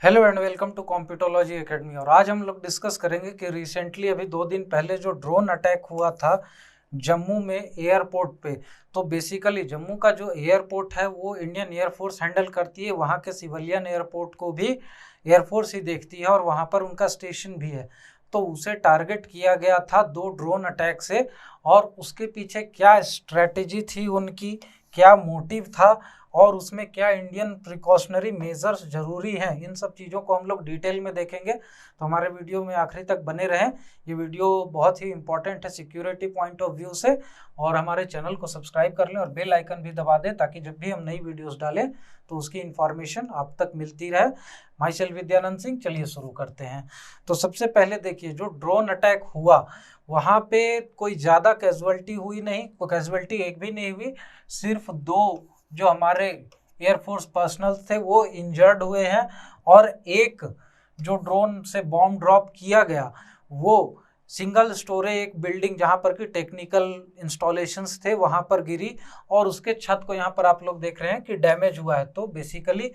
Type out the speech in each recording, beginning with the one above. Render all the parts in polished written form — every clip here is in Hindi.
Hello and welcome to Computology Academy. और आज हम लोग डिस्कस करेंगे कि रिसेंटली अभी 2 दिन पहले जो ड्रोन अटैक हुआ था जम्मू में एयरपोर्ट पे। तो बेसिकली जम्मू का जो एयरपोर्ट है वो इंडियन एयरफोर्स हैंडल करती है, वहाँ के सिविलियन एयरपोर्ट को भी एयरफोर्स ही देखती है और वहाँ पर उनका स्टेशन भी है। तो उसे टारगेट किया गया था 2 ड्रोन अटैक से। और उसके पीछे क्या स्ट्रेटेजी थी उनकी, क्या मोटिव था और उसमें क्या इंडियन प्रिकॉशनरी मेजर्स जरूरी हैं, इन सब चीज़ों को हम लोग डिटेल में देखेंगे। तो हमारे वीडियो में आखिरी तक बने रहें। ये वीडियो बहुत ही इंपॉर्टेंट है सिक्योरिटी पॉइंट ऑफ व्यू से। और हमारे चैनल को सब्सक्राइब कर लें और बेल आइकन भी दबा दें ताकि जब भी हम नई वीडियोस डालें तो उसकी इन्फॉर्मेशन आप तक मिलती रहे। My self Vidyanand Singh. चलिए शुरू करते हैं। तो सबसे पहले देखिए, जो ड्रोन अटैक हुआ वहाँ पे कोई ज़्यादा कैजुअलिटी हुई नहीं, कोई कैजुअलिटी एक भी नहीं हुई। सिर्फ 2 जो हमारे एयरफोर्स पर्सनल थे वो इंजर्ड हुए हैं। और एक जो ड्रोन से बॉम्ब ड्रॉप किया गया वो सिंगल स्टोरेज एक बिल्डिंग जहां पर कि टेक्निकल इंस्टॉलेशंस थे वहां पर गिरी। और उसके छत को यहाँ पर आप लोग देख रहे हैं कि डैमेज हुआ है। तो बेसिकली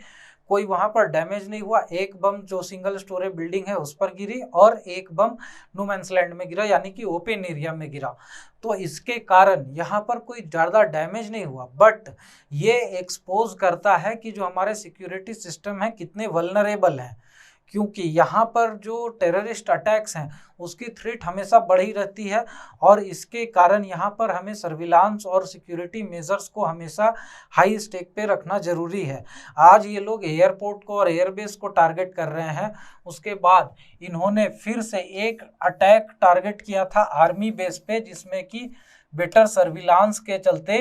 कोई वहां पर डैमेज नहीं हुआ। एक बम जो सिंगल स्टोरेज बिल्डिंग है उस पर गिरी और एक बम नो मैंस लैंड में गिरा, यानी कि ओपन एरिया में गिरा। तो इसके कारण यहाँ पर कोई ज़्यादा डैमेज नहीं हुआ, बट ये एक्सपोज करता है कि जो हमारे सिक्योरिटी सिस्टम है कितने वल्नरेबल हैं। क्योंकि यहाँ पर जो टेररिस्ट अटैक्स हैं उसकी थ्रेट हमेशा बढ़ी रहती है और इसके कारण यहाँ पर हमें सर्विलांस और सिक्योरिटी मेजर्स को हमेशा हाई स्टेक पे रखना जरूरी है। आज ये लोग एयरपोर्ट को और एयरबेस को टारगेट कर रहे हैं। उसके बाद इन्होंने फिर से एक अटैक टारगेट किया था आर्मी बेस पे, जिसमें कि बेटर सर्विलांस के चलते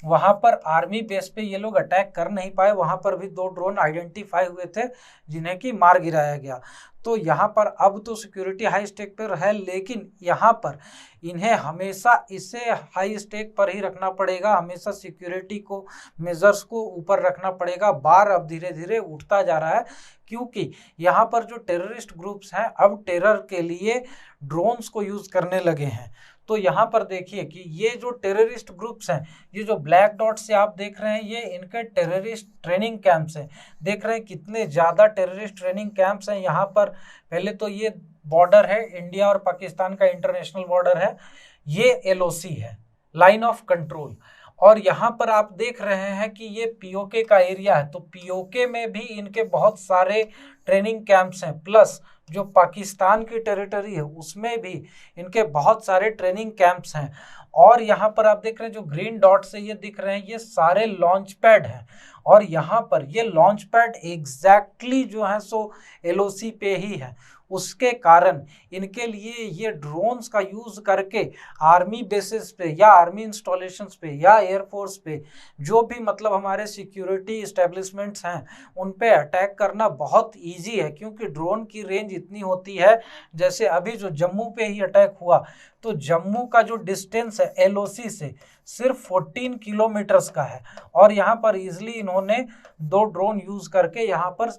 वहां पर आर्मी बेस पे ये लोग अटैक कर नहीं पाए। वहां पर भी 2 ड्रोन आइडेंटिफाई हुए थे जिन्हें कि मार गिराया गया। तो यहाँ पर अब तो सिक्योरिटी हाई स्टेक पर है, लेकिन यहाँ पर इन्हें हमेशा इसे हाई स्टेक पर ही रखना पड़ेगा। हमेशा सिक्योरिटी को मेजर्स को ऊपर रखना पड़ेगा। बार अब धीरे धीरे उठता जा रहा है क्योंकि यहाँ पर जो टेररिस्ट ग्रुप्स हैं अब टेरर के लिए ड्रोन्स को यूज करने लगे हैं। तो यहाँ पर देखिए कि ये जो टेररिस्ट ग्रुप्स हैं, ये जो ब्लैक डॉट से आप देख रहे हैं, ये इनके टेररिस्ट ट्रेनिंग कैंप्स हैं। देख रहे हैं कितने ज़्यादा टेररिस्ट ट्रेनिंग कैंप्स हैं यहाँ पर। पहले तो ये बॉर्डर है, इंडिया और पाकिस्तान का इंटरनेशनल बॉर्डर है। ये एलओसी है, लाइन ऑफ कंट्रोल। और यहाँ पर आप देख रहे हैं कि ये पीओके का एरिया है। तो पीओके में भी इनके बहुत सारे ट्रेनिंग कैंप्स हैं, प्लस जो पाकिस्तान की टेरिटरी है उसमें भी इनके बहुत सारे ट्रेनिंग कैंप्स हैं। और यहाँ पर आप देख रहे हैं जो ग्रीन डॉट से ये दिख रहे हैं ये सारे लॉन्च पैड हैं। और यहाँ पर ये लॉन्च पैड एग्जैक्टली जो है सो एलओसी पे ही है। उसके कारण इनके लिए ये ड्रोन्स का यूज करके आर्मी बेसिस पे या आर्मी इंस्टॉलेशंस पे या एयरफोर्स पे जो भी मतलब हमारे सिक्योरिटी इस्टेब्लिशमेंट्स हैं उन पे अटैक करना बहुत इजी है। क्योंकि ड्रोन की रेंज इतनी होती है, जैसे अभी जो जम्मू पे ही अटैक हुआ तो जम्मू का जो डिस्टेंस है एलओसी से सिर्फ 14 किलोमीटर्स का है। और यहाँ पर इजिली इन्होंने 2 ड्रोन यूज करके यहाँ पर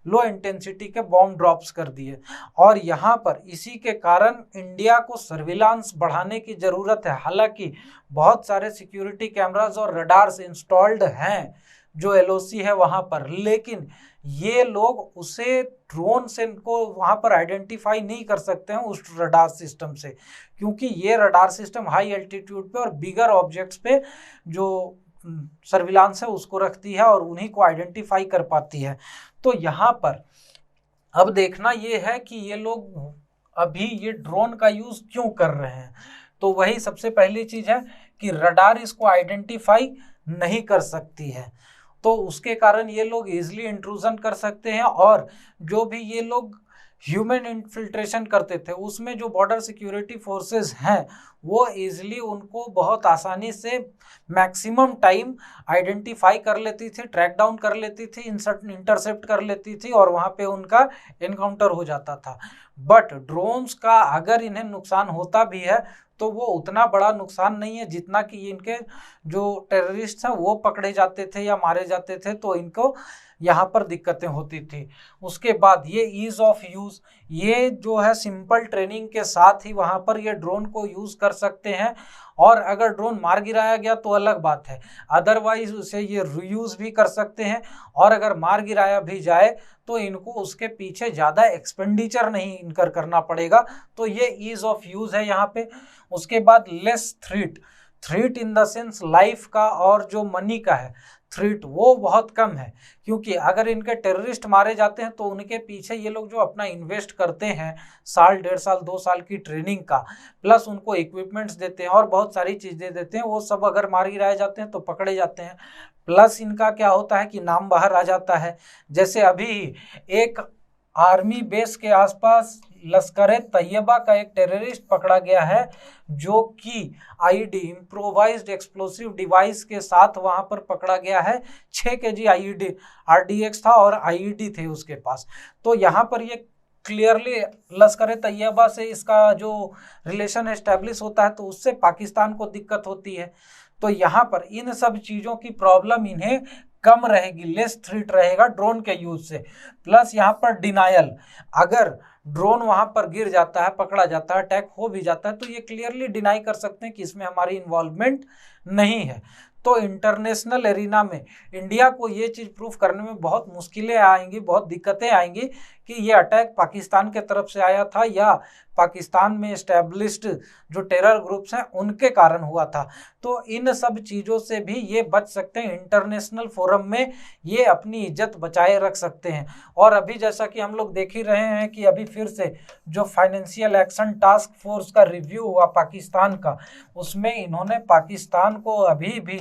लो इंटेंसिटी के बॉम्ब ड्रॉप्स कर दिए। और यहाँ पर इसी के कारण इंडिया को सर्विलांस बढ़ाने की ज़रूरत है। हालांकि बहुत सारे सिक्योरिटी कैमरास और रडार्स इंस्टॉल्ड हैं जो एलओसी है वहाँ पर, लेकिन ये लोग उसे ड्रोन से को वहाँ पर आइडेंटिफाई नहीं कर सकते हैं उस रडार सिस्टम से। क्योंकि ये रडार सिस्टम हाई एल्टीट्यूड पे और बिगर ऑब्जेक्ट्स पे जो सर्विलांस है उसको रखती है और उन्हीं को आइडेंटिफाई कर पाती है। तो यहाँ पर अब देखना ये है कि ये लोग अभी ये ड्रोन का यूज क्यों कर रहे हैं। तो वही सबसे पहली चीज है कि रडार इसको आइडेंटिफाई नहीं कर सकती है, तो उसके कारण ये लोग इजिली इंट्रूजन कर सकते हैं। और जो भी ये लोग ह्यूमन इन्फिल्ट्रेशन करते थे उसमें जो बॉर्डर सिक्योरिटी फोर्सेस हैं वो इजिली उनको बहुत आसानी से मैक्सिमम टाइम आइडेंटिफाई कर लेती थी, ट्रैक डाउन कर लेती थी, इंटरसेप्ट कर लेती थी और वहाँ पे उनका एनकाउंटर हो जाता था। बट ड्रोन्स का अगर इन्हें नुकसान होता भी है तो वो उतना बड़ा नुकसान नहीं है जितना कि इनके जो टेररिस्ट हैं वो पकड़े जाते थे या मारे जाते थे। तो इनको यहाँ पर दिक्कतें होती थी। उसके बाद ये ईज ऑफ यूज़, ये जो है सिंपल ट्रेनिंग के साथ ही वहाँ पर ये ड्रोन को यूज़ कर सकते हैं, और अगर ड्रोन मार गिराया गया तो अलग बात है, अदरवाइज उसे ये रीयूज़ भी कर सकते हैं। और अगर मार गिराया भी जाए तो इनको उसके पीछे ज़्यादा एक्सपेंडिचर नहीं इनकर करना पड़ेगा, तो ये ईज ऑफ यूज़ है यहाँ पे। उसके बाद less threat, threat in the sense life का और जो मनी का है थ्रेट वो बहुत कम है, क्योंकि अगर इनके टेररिस्ट मारे जाते हैं तो उनके पीछे ये लोग जो अपना इन्वेस्ट करते हैं साल, 1.5 साल, 2 साल की ट्रेनिंग का, प्लस उनको इक्विपमेंट्स देते हैं और बहुत सारी चीज़ें देते हैं, वो सब अगर मार गिराए जाते हैं तो पकड़े जाते हैं। प्लस इनका क्या होता है कि नाम बाहर आ जाता है। जैसे अभी एक आर्मी बेस के आसपास लश्कर-ए-तैयबा का एक टेररिस्ट पकड़ा गया है, जो कि आईईडी, इम्प्रोवाइज्ड एक्सप्लोसिव डिवाइस के साथ वहां पर पकड़ा गया है। 6 kg आईईडी आरडीएक्स था और आईईडी थे उसके पास। तो यहाँ पर ये क्लियरली लश्कर-ए-तैयबा से इसका जो रिलेशन एस्टेब्लिश होता है, तो उससे पाकिस्तान को दिक्कत होती है। तो यहाँ पर इन सब चीज़ों की प्रॉब्लम इन्हें कम रहेगी, लेस थ्रेट रहेगा ड्रोन के यूज से। प्लस यहाँ पर डिनायल, अगर ड्रोन वहाँ पर गिर जाता है, पकड़ा जाता है, अटैक हो भी जाता है, तो ये क्लियरली डिनाई कर सकते हैं कि इसमें हमारी इन्वॉल्वमेंट नहीं है। तो इंटरनेशनल एरिना में इंडिया को ये चीज़ प्रूफ करने में बहुत मुश्किलें आएंगी, बहुत दिक्कतें आएंगी कि ये अटैक पाकिस्तान के तरफ से आया था या पाकिस्तान में एस्टैब्लिश्ड जो टेरर ग्रुप्स हैं उनके कारण हुआ था। तो इन सब चीज़ों से भी ये बच सकते हैं, इंटरनेशनल फोरम में ये अपनी इज्जत बचाए रख सकते हैं। और अभी जैसा कि हम लोग देख ही रहे हैं कि अभी फिर से जो फाइनेंशियल एक्शन टास्क फोर्स का रिव्यू हुआ पाकिस्तान का, उसमें इन्होंने पाकिस्तान को अभी भी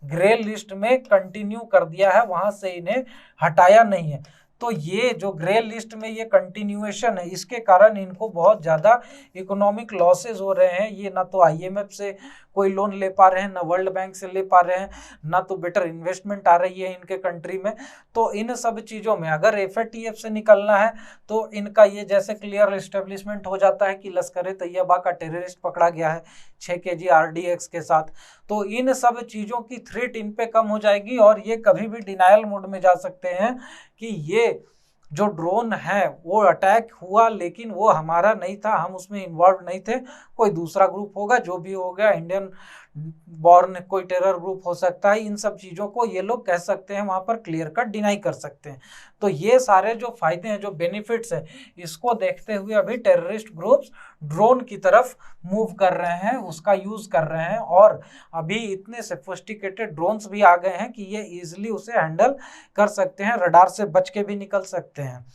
ग्रे लिस्ट में कंटिन्यू कर दिया है, वहाँ से इन्हें हटाया नहीं है। तो ये जो ग्रे लिस्ट में ये कंटिन्यूएशन है, इसके कारण इनको बहुत ज़्यादा इकोनॉमिक लॉसेज हो रहे हैं। ये ना तो आईएमएफ से कोई लोन ले पा रहे हैं, ना वर्ल्ड बैंक से ले पा रहे हैं, ना तो बेटर इन्वेस्टमेंट आ रही है इनके कंट्री में। तो इन सब चीज़ों में अगर एफएटीएफ से निकलना है तो इनका ये जैसे क्लियर एस्टेब्लिशमेंट हो जाता है कि लश्कर-ए-तैयबा का टेररिस्ट पकड़ा गया है 6 kg आरडीएक्स के साथ, तो इन सब चीज़ों की थ्रेट इन पे कम हो जाएगी और ये कभी भी डिनायल मोड में जा सकते हैं कि ये जो ड्रोन है वो अटैक हुआ लेकिन वो हमारा नहीं था, हम उसमें इन्वॉल्व नहीं थे, कोई दूसरा ग्रुप होगा, जो भी हो गया, इंडियन बॉर्न कोई टेरर ग्रुप हो सकता है। इन सब चीज़ों को ये लोग कह सकते हैं, वहाँ पर क्लियर कट डिनाई कर सकते हैं। तो ये सारे जो फायदे हैं, जो बेनिफिट्स हैं, इसको देखते हुए अभी टेररिस्ट ग्रुप्स ड्रोन की तरफ मूव कर रहे हैं, उसका यूज़ कर रहे हैं। और अभी इतने सोफिस्टिकेटेड ड्रोन्स भी आ गए हैं कि ये ईजिली उसे हैंडल कर सकते हैं, रडार से बच के भी निकल सकते हैं।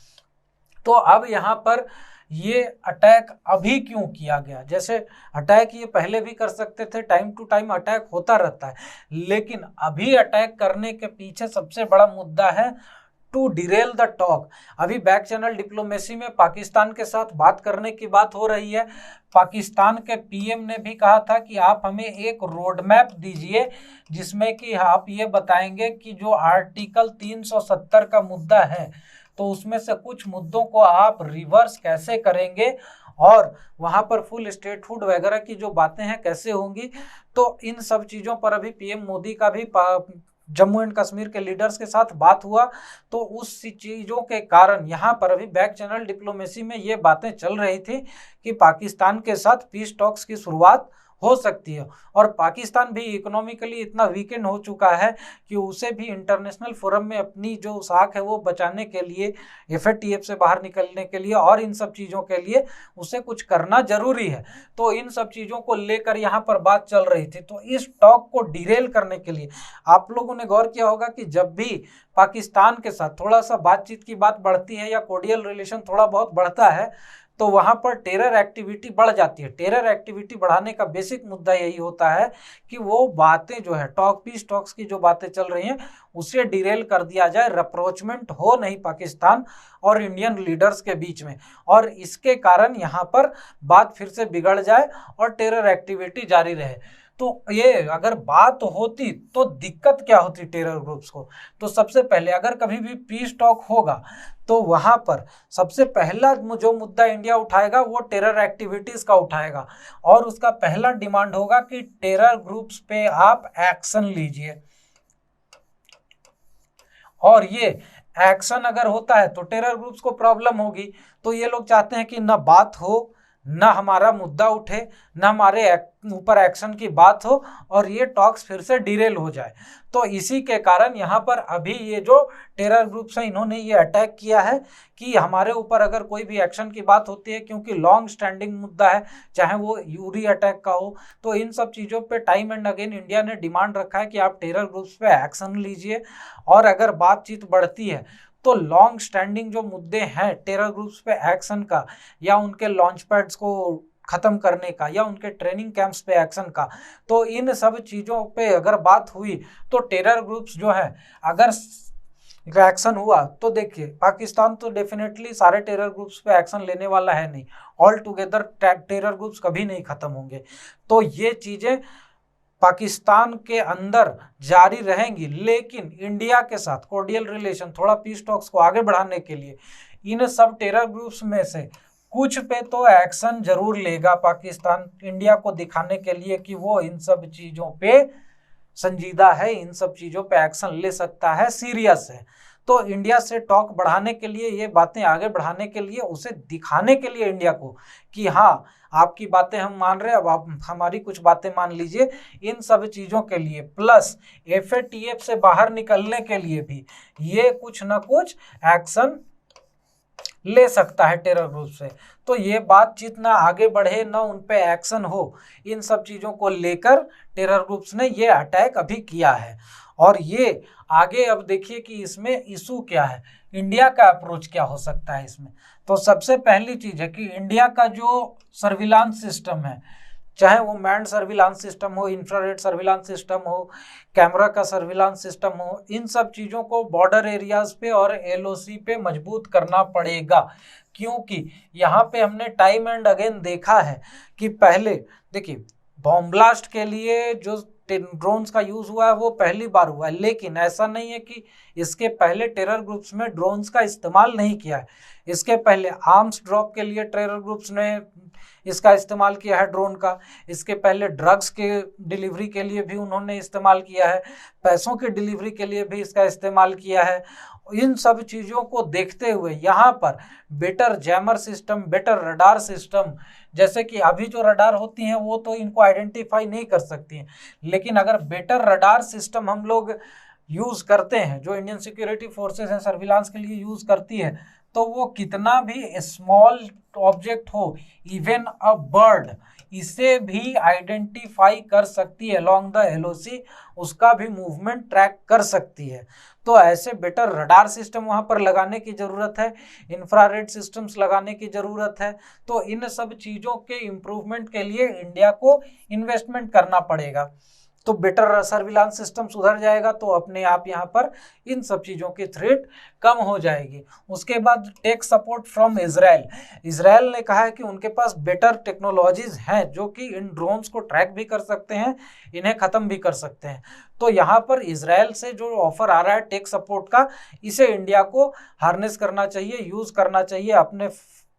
तो अब यहाँ पर ये अटैक अभी क्यों किया गया? जैसे अटैक ये पहले भी कर सकते थे, टाइम टू टाइम अटैक होता रहता है, लेकिन अभी अटैक करने के पीछे सबसे बड़ा मुद्दा है टू डिरेल द टॉक। अभी बैक चैनल डिप्लोमेसी में पाकिस्तान के साथ बात करने की बात हो रही है। पाकिस्तान के पीएम ने भी कहा था कि आप हमें एक रोड मैप दीजिए जिसमें कि आप ये बताएंगे कि जो आर्टिकल 370 का मुद्दा है तो उसमें से कुछ मुद्दों को आप रिवर्स कैसे करेंगे और वहाँ पर फुल स्टेटहुड वगैरह की जो बातें हैं कैसे होंगी। तो इन सब चीज़ों पर अभी पीएम मोदी का भी जम्मू एंड कश्मीर के लीडर्स के साथ बात हुआ, तो उस चीज़ों के कारण यहाँ पर अभी बैक चैनल डिप्लोमेसी में ये बातें चल रही थी कि पाकिस्तान के साथ पीस टॉक्स की शुरुआत हो सकती है। और पाकिस्तान भी इकोनॉमिकली इतना वीकेंड हो चुका है कि उसे भी इंटरनेशनल फोरम में अपनी जो साख है वो बचाने के लिए, एफएटीएफ से बाहर निकलने के लिए और इन सब चीज़ों के लिए उसे कुछ करना जरूरी है। तो इन सब चीज़ों को लेकर यहाँ पर बात चल रही थी। तो इस टॉक को डिरेल करने के लिए आप लोगों ने गौर किया होगा कि जब भी पाकिस्तान के साथ थोड़ा सा बातचीत की बात बढ़ती है या कोर्डियल रिलेशन थोड़ा बहुत बढ़ता है तो वहाँ पर टेरर एक्टिविटी बढ़ जाती है। टेरर एक्टिविटी बढ़ाने का बेसिक मुद्दा यही होता है कि वो बातें जो है पीस टॉक्स की जो बातें चल रही हैं उसे डिरेल कर दिया जाए, रप्रोचमेंट हो नहीं पाकिस्तान और इंडियन लीडर्स के बीच में, और इसके कारण यहाँ पर बात फिर से बिगड़ जाए और टेरर एक्टिविटी जारी रहे। तो ये अगर बात होती तो दिक्कत क्या होती टेरर ग्रुप्स को? तो सबसे पहले अगर कभी भी पीस टॉक होगा तो वहाँ पर सबसे पहला जो मुद्दा इंडिया उठाएगा वो टेरर एक्टिविटीज़ का उठाएगा और उसका पहला डिमांड होगा कि टेरर ग्रुप्स पे आप एक्शन लीजिए। और ये एक्शन अगर होता है तो टेरर ग्रुप्स को प्रॉब्लम होगी। तो ये लोग चाहते हैं कि ना बात हो, ना हमारा मुद्दा उठे, ना हमारे ऊपर एक्शन की बात हो, और ये टॉक्स फिर से डिरेल हो जाए। तो इसी के कारण यहाँ पर अभी ये जो टेरर ग्रुप्स हैं इन्होंने ये अटैक किया है कि हमारे ऊपर अगर कोई भी एक्शन की बात होती है, क्योंकि लॉन्ग स्टैंडिंग मुद्दा है, चाहे वो यूरी अटैक का हो, तो इन सब चीज़ों पे टाइम एंड अगेन इंडिया ने डिमांड रखा है कि आप टेरर ग्रुप्स पे एक्शन लीजिए। और अगर बातचीत बढ़ती है तो लॉन्ग स्टैंडिंग जो मुद्दे हैं टेरर ग्रुप्स पे एक्शन का, या उनके लॉन्च पैड्स को खत्म करने का, या उनके ट्रेनिंग कैंप्स पे एक्शन का, तो इन सब चीज़ों पे अगर बात हुई तो टेरर ग्रुप्स जो है अगर एक्शन हुआ तो देखिए पाकिस्तान तो डेफिनेटली सारे टेरर ग्रुप्स पे एक्शन लेने वाला है नहीं, ऑल टुगेदर टेरर ग्रुप्स कभी नहीं खत्म होंगे। तो ये चीज़ें पाकिस्तान के अंदर जारी रहेंगी, लेकिन इंडिया के साथ कोर्डियल रिलेशन, थोड़ा पीस टॉक्स को आगे बढ़ाने के लिए इन सब टेरर ग्रुप्स में से कुछ पे तो एक्शन जरूर लेगा पाकिस्तान, इंडिया को दिखाने के लिए कि वो इन सब चीज़ों पे संजीदा है, इन सब चीज़ों पे एक्शन ले सकता है, सीरियस है। तो इंडिया से टॉक बढ़ाने के लिए, ये बातें आगे बढ़ाने के लिए, उसे दिखाने के लिए इंडिया को कि हाँ आपकी बातें हम मान रहे हैं, अब आप हमारी कुछ बातें मान लीजिए, इन सब चीज़ों के लिए, प्लस FATF से बाहर निकलने के लिए भी ये कुछ ना कुछ एक्शन ले सकता है टेरर ग्रुप से। तो ये बातचीत ना आगे बढ़े, ना उन पे एक्शन हो, इन सब चीज़ों को लेकर टेरर ग्रुप्स ने ये अटैक अभी किया है। और ये आगे अब देखिए कि इसमें इशू क्या है, इंडिया का अप्रोच क्या हो सकता है इसमें। तो सबसे पहली चीज़ है कि इंडिया का जो सर्विलांस सिस्टम है, चाहे वो मैन्ड सर्विलांस सिस्टम हो, इंफ्रारेड सर्विलांस सिस्टम हो, कैमरा का सर्विलांस सिस्टम हो, इन सब चीज़ों को बॉर्डर एरियाज पे और LOC पे मजबूत करना पड़ेगा। क्योंकि यहाँ पे हमने टाइम एंड अगेन देखा है कि पहले देखिए बॉम्ब ब्लास्ट के लिए जो ड्रोन्स का यूज़ हुआ है वो पहली बार हुआ है, लेकिन ऐसा नहीं है कि इसके पहले टेरर ग्रुप्स में ड्रोन्स का इस्तेमाल नहीं किया है। इसके पहले आर्म्स ड्रॉप के लिए टेरर ग्रुप्स ने इसका इस्तेमाल किया है ड्रोन का, इसके पहले ड्रग्स के डिलीवरी के लिए भी उन्होंने इस्तेमाल किया है, पैसों की डिलीवरी के लिए भी इसका इस्तेमाल किया है। इन सब चीज़ों को देखते हुए यहाँ पर better jammer system, better radar system, जैसे कि अभी जो रडार होती हैं वो तो इनको आइडेंटिफाई नहीं कर सकती हैं, लेकिन अगर बेटर रडार सिस्टम हम लोग यूज़ करते हैं, जो इंडियन सिक्योरिटी फोर्सेस हैं सर्विलांस के लिए यूज़ करती है, तो वो कितना भी स्मॉल ऑब्जेक्ट हो, इवन अ बर्ड, इसे भी आइडेंटिफाई कर सकती है अलोंग द LOC, उसका भी मूवमेंट ट्रैक कर सकती है। तो ऐसे बेटर रडार सिस्टम वहाँ पर लगाने की ज़रूरत है, इंफ्रारेड सिस्टम्स लगाने की ज़रूरत है। तो इन सब चीज़ों के इम्प्रूवमेंट के लिए इंडिया को इन्वेस्टमेंट करना पड़ेगा। तो बेटर सर्विलांस सिस्टम सुधर जाएगा तो अपने आप यहाँ पर इन सब चीज़ों की थ्रेट कम हो जाएगी। उसके बाद take support from Israel, Israel ने कहा है कि उनके पास बेटर टेक्नोलॉजीज हैं जो कि इन ड्रोन्स को ट्रैक भी कर सकते हैं, इन्हें ख़त्म भी कर सकते हैं। तो यहाँ पर इजराइल से जो ऑफर आ रहा है टेक सपोर्ट का, इसे इंडिया को हार्नेस करना चाहिए, यूज़ करना चाहिए अपने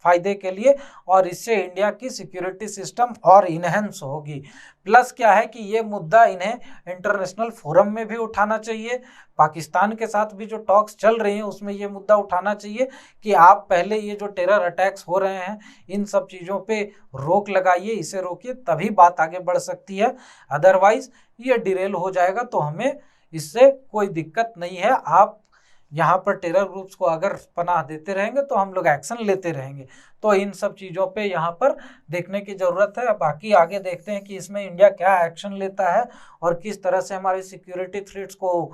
फ़ायदे के लिए, और इससे इंडिया की सिक्योरिटी सिस्टम और इन्हेंस होगी। प्लस क्या है कि ये मुद्दा इन्हें इंटरनेशनल फोरम में भी उठाना चाहिए, पाकिस्तान के साथ भी जो टॉक्स चल रही हैं उसमें ये मुद्दा उठाना चाहिए कि आप पहले ये जो टेरर अटैक्स हो रहे हैं इन सब चीज़ों पे रोक लगाइए, इसे रोकिए, तभी बात आगे बढ़ सकती है। अदरवाइज ये डिरेल हो जाएगा, तो हमें इससे कोई दिक्कत नहीं है। आप यहाँ पर टेरर ग्रुप्स को अगर पनाह देते रहेंगे तो हम लोग एक्शन लेते रहेंगे। तो इन सब चीज़ों पे यहाँ पर देखने की ज़रूरत है। बाकी आगे देखते हैं कि इसमें इंडिया क्या एक्शन लेता है और किस तरह से हमारे सिक्योरिटी थ्रेट्स को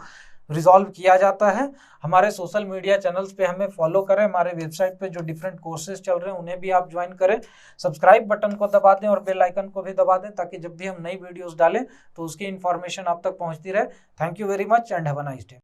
रिजॉल्व किया जाता है। हमारे सोशल मीडिया चैनल्स पे हमें फॉलो करें, हमारे वेबसाइट पे जो डिफरेंट कोर्सेज चल रहे हैं उन्हें भी आप ज्वाइन करें, सब्सक्राइब बटन को दबा दें और बेल आइकन को भी दबा दें ताकि जब भी हम नई वीडियोस डालें तो उसकी इन्फॉर्मेशन आप तक पहुंचती रहे। Thank you very much and have a nice day.